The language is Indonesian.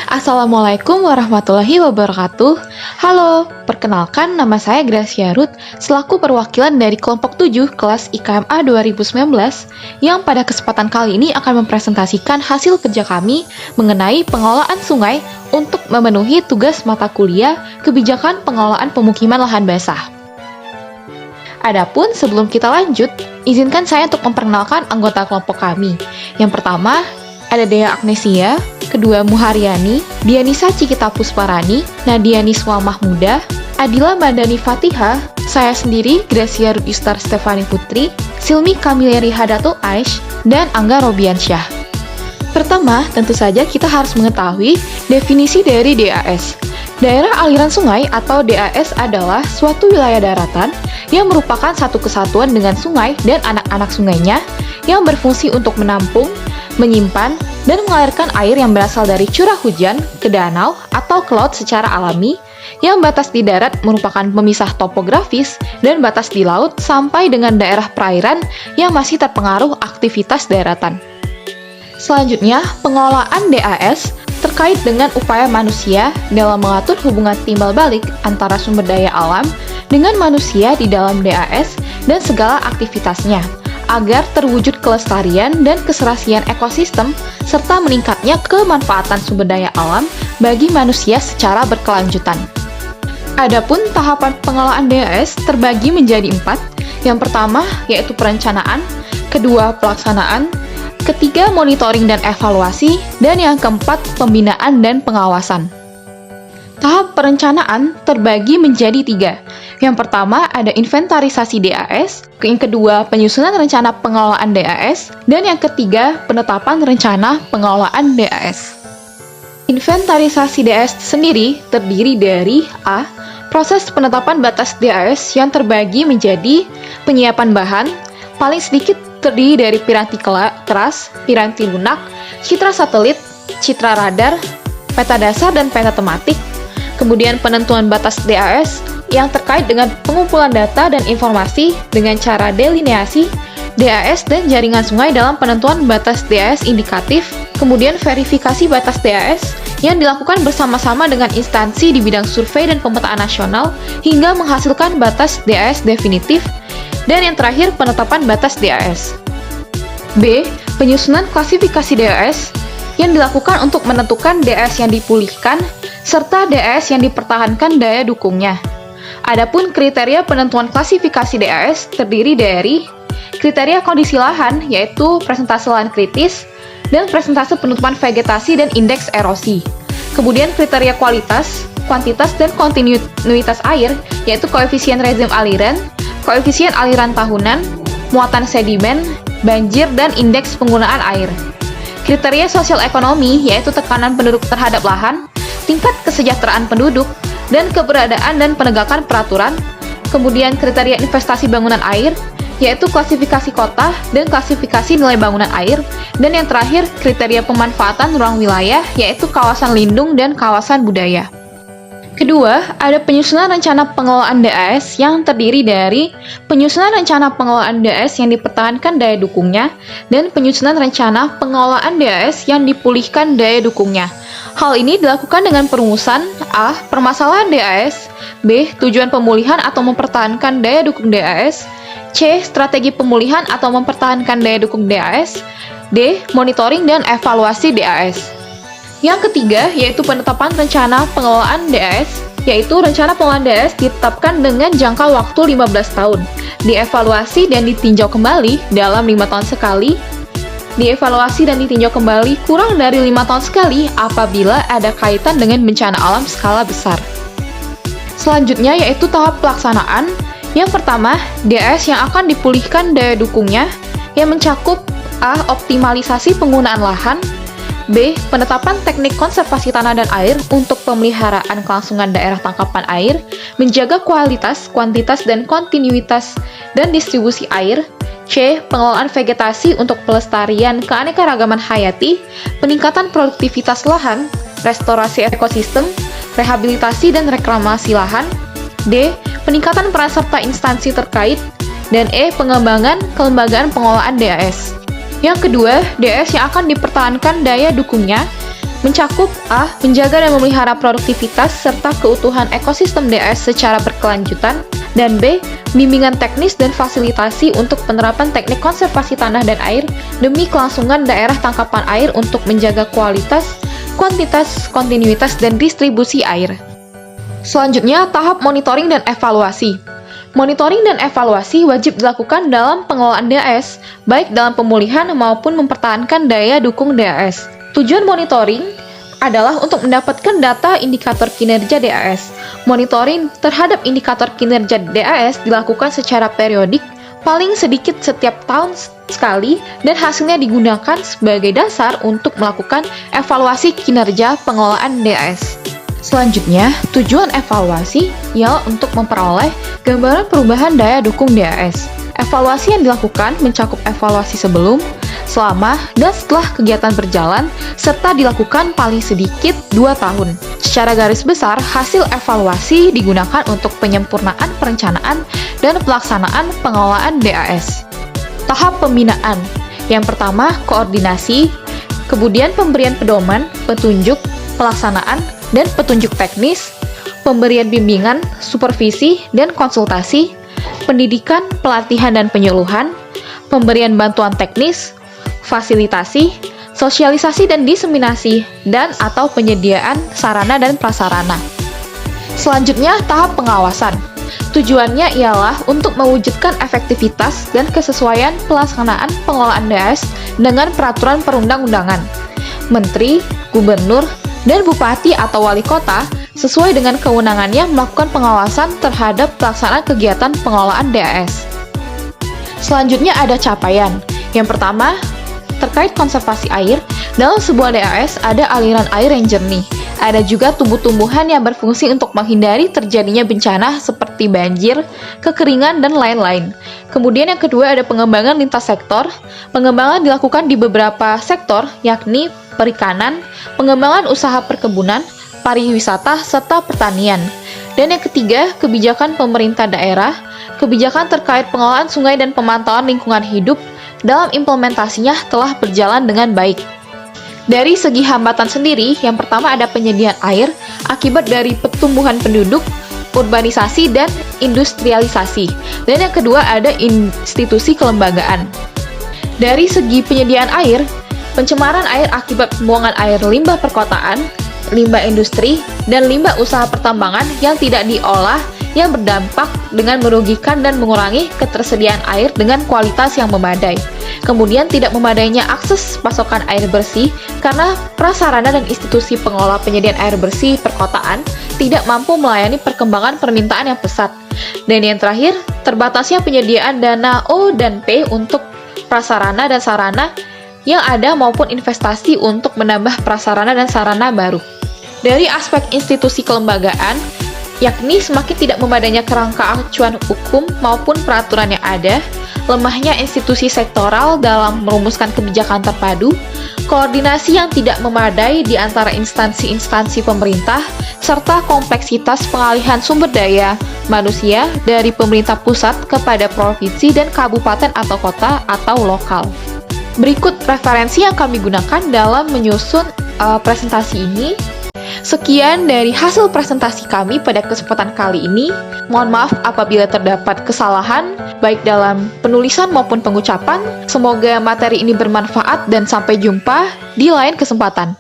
Assalamualaikum warahmatullahi wabarakatuh. Halo, perkenalkan nama saya Gracia Ruth selaku perwakilan dari kelompok 7 kelas IKMA 2019 yang pada kesempatan kali ini akan mempresentasikan hasil kerja kami mengenai pengelolaan sungai untuk memenuhi tugas mata kuliah Kebijakan Pengelolaan Pemukiman Lahan Basah. Adapun sebelum kita lanjut, izinkan saya untuk memperkenalkan anggota kelompok kami. Yang pertama, ada Dea Agnesia, kedua Muharyani, Dianisa Cikita Pusparani, Nadia Niswa Mahmuda, Adila Madani Fatihah, saya sendiri Gracia Ruth Yustar Stefani Putri, Silmi Kamileri Hadatul Aish, dan Angga Robiansyah. Pertama, tentu saja kita harus mengetahui definisi dari DAS. Daerah aliran sungai atau DAS adalah suatu wilayah daratan yang merupakan satu kesatuan dengan sungai dan anak-anak sungainya yang berfungsi untuk menampung, menyimpan, dan mengalirkan air yang berasal dari curah hujan ke danau atau ke laut secara alami, yang batas di darat merupakan pemisah topografis dan batas di laut sampai dengan daerah perairan yang masih terpengaruh aktivitas daratan. Selanjutnya, pengelolaan DAS terkait dengan upaya manusia dalam mengatur hubungan timbal balik antara sumber daya alam dengan manusia di dalam DAS dan segala aktivitasnya, agar terwujud kelestarian dan keserasian ekosistem serta meningkatnya kemanfaatan sumber daya alam bagi manusia secara berkelanjutan. Adapun tahapan pengelolaan DAS terbagi menjadi 4. Yang pertama yaitu perencanaan, kedua pelaksanaan, ketiga monitoring dan evaluasi, dan yang keempat pembinaan dan pengawasan. Tahap perencanaan terbagi menjadi 3. Yang pertama ada inventarisasi DAS, yang kedua penyusunan rencana pengelolaan DAS, dan yang ketiga penetapan rencana pengelolaan DAS. Inventarisasi DAS sendiri terdiri dari A. Proses penetapan batas DAS yang terbagi menjadi penyiapan bahan, paling sedikit terdiri dari piranti keras, piranti lunak, citra satelit, citra radar, peta dasar dan peta tematik. Kemudian penentuan batas DAS yang terkait dengan pengumpulan data dan informasi dengan cara delineasi DAS dan jaringan sungai dalam penentuan batas DAS indikatif. Kemudian verifikasi batas DAS yang dilakukan bersama-sama dengan instansi di bidang survei dan pemetaan nasional hingga menghasilkan batas DAS definitif. Dan yang terakhir penetapan batas DAS. B. Penyusunan klasifikasi DAS yang dilakukan untuk menentukan DAS yang dipulihkan serta DAS yang dipertahankan daya dukungnya. Adapun kriteria penentuan klasifikasi DAS terdiri dari kriteria kondisi lahan, yaitu presentase lahan kritis, dan presentase penutupan vegetasi dan indeks erosi. Kemudian kriteria kualitas, kuantitas, dan kontinuitas air, yaitu koefisien rezim aliran, koefisien aliran tahunan, muatan sedimen, banjir, dan indeks penggunaan air. Kriteria sosial ekonomi, yaitu tekanan penduduk terhadap lahan, tingkat kesejahteraan penduduk, dan keberadaan dan penegakan peraturan. Kemudian kriteria investasi bangunan air, yaitu klasifikasi kota dan klasifikasi nilai bangunan air. Dan yang terakhir, kriteria pemanfaatan ruang wilayah, yaitu kawasan lindung dan kawasan budaya. Kedua, ada penyusunan rencana pengelolaan DAS yang terdiri dari penyusunan rencana pengelolaan DAS yang dipertahankan daya dukungnya dan penyusunan rencana pengelolaan DAS yang dipulihkan daya dukungnya. Hal ini dilakukan dengan perumusan A. Permasalahan DAS, B. Tujuan pemulihan atau mempertahankan daya dukung DAS, C. Strategi pemulihan atau mempertahankan daya dukung DAS, D. Monitoring dan evaluasi DAS. Yang ketiga, yaitu penetapan rencana pengelolaan DAS, yaitu rencana pengelolaan DAS ditetapkan dengan jangka waktu 15 tahun, dievaluasi dan ditinjau kembali dalam 5 tahun sekali, dievaluasi dan ditinjau kembali kurang dari 5 tahun sekali apabila ada kaitan dengan bencana alam skala besar. Selanjutnya, yaitu tahap pelaksanaan. Yang pertama, DAS yang akan dipulihkan daya dukungnya, yang mencakup A. Optimalisasi penggunaan lahan, B. Penetapan teknik konservasi tanah dan air untuk pemeliharaan kelangsungan daerah tangkapan air, menjaga kualitas, kuantitas, dan kontinuitas dan distribusi air. C. Pengelolaan vegetasi untuk pelestarian keanekaragaman hayati, peningkatan produktivitas lahan, restorasi ekosistem, rehabilitasi dan reklamasi lahan. D. Peningkatan peran serta instansi terkait. Dan E. Pengembangan kelembagaan pengelolaan DAS. Yang kedua, DAS yang akan dipertahankan daya dukungnya, mencakup A. Menjaga dan memelihara produktivitas serta keutuhan ekosistem DAS secara berkelanjutan, dan B. Bimbingan teknis dan fasilitasi untuk penerapan teknik konservasi tanah dan air demi kelangsungan daerah tangkapan air untuk menjaga kualitas, kuantitas, kontinuitas, dan distribusi air. Selanjutnya, tahap monitoring dan evaluasi. Monitoring dan evaluasi wajib dilakukan dalam pengelolaan DAS, baik dalam pemulihan maupun mempertahankan daya dukung DAS. Tujuan monitoring adalah untuk mendapatkan data indikator kinerja DAS. Monitoring terhadap indikator kinerja DAS dilakukan secara periodik, paling sedikit setiap tahun sekali, dan hasilnya digunakan sebagai dasar untuk melakukan evaluasi kinerja pengelolaan DAS. Selanjutnya, tujuan evaluasi ialah untuk memperoleh gambaran perubahan daya dukung DAS. Evaluasi yang dilakukan mencakup evaluasi sebelum, selama, dan setelah kegiatan berjalan, serta dilakukan paling sedikit 2 tahun. Secara garis besar, hasil evaluasi digunakan untuk penyempurnaan perencanaan dan pelaksanaan pengelolaan DAS. Tahap pembinaan. Yang pertama, koordinasi, kemudian pemberian pedoman, petunjuk, pelaksanaan, dan petunjuk teknis, pemberian bimbingan, supervisi, dan konsultasi, pendidikan, pelatihan, dan penyuluhan, pemberian bantuan teknis, fasilitasi, sosialisasi dan diseminasi, dan atau penyediaan sarana dan prasarana. Selanjutnya, tahap pengawasan. Tujuannya ialah untuk mewujudkan efektivitas dan kesesuaian pelaksanaan pengelolaan DAS dengan peraturan perundang-undangan. Menteri, gubernur, dan bupati atau wali kota sesuai dengan kewenangannya melakukan pengawasan terhadap pelaksanaan kegiatan pengelolaan DAS. Selanjutnya ada capaian. Yang pertama, terkait konservasi air, dalam sebuah DAS ada aliran air yang jernih. Ada juga tumbuh-tumbuhan yang berfungsi untuk menghindari terjadinya bencana seperti banjir, kekeringan, dan lain-lain. Kemudian yang kedua ada pengembangan lintas sektor. Pengembangan dilakukan di beberapa sektor, yakni perikanan, pengembangan usaha perkebunan, pariwisata, serta pertanian. Dan yang ketiga, kebijakan pemerintah daerah, kebijakan terkait pengelolaan sungai dan pemantauan lingkungan hidup dalam implementasinya telah berjalan dengan baik. Dari segi hambatan sendiri, yang pertama ada penyediaan air akibat dari pertumbuhan penduduk, urbanisasi, dan industrialisasi. Dan yang kedua ada institusi kelembagaan. Dari segi penyediaan air, pencemaran air akibat pembuangan air limbah perkotaan, limbah industri, dan limbah usaha pertambangan yang tidak diolah yang berdampak dengan merugikan dan mengurangi ketersediaan air dengan kualitas yang memadai. Kemudian tidak memadainya akses pasokan air bersih karena prasarana dan institusi pengelola penyediaan air bersih perkotaan tidak mampu melayani perkembangan permintaan yang pesat. Dan yang terakhir, terbatasnya penyediaan dana O dan P untuk prasarana dan sarana yang ada maupun investasi untuk menambah prasarana dan sarana baru. Dari aspek institusi kelembagaan, yakni semakin tidak memadainya kerangka acuan hukum maupun peraturan yang ada, lemahnya institusi sektoral dalam merumuskan kebijakan terpadu, koordinasi yang tidak memadai di antara instansi-instansi pemerintah, serta kompleksitas pengalihan sumber daya manusia dari pemerintah pusat kepada provinsi dan kabupaten atau kota atau lokal. Berikut referensi yang kami gunakan dalam menyusun presentasi ini. Sekian dari hasil presentasi kami pada kesempatan kali ini. Mohon maaf apabila terdapat kesalahan, baik dalam penulisan maupun pengucapan. Semoga materi ini bermanfaat dan sampai jumpa di lain kesempatan.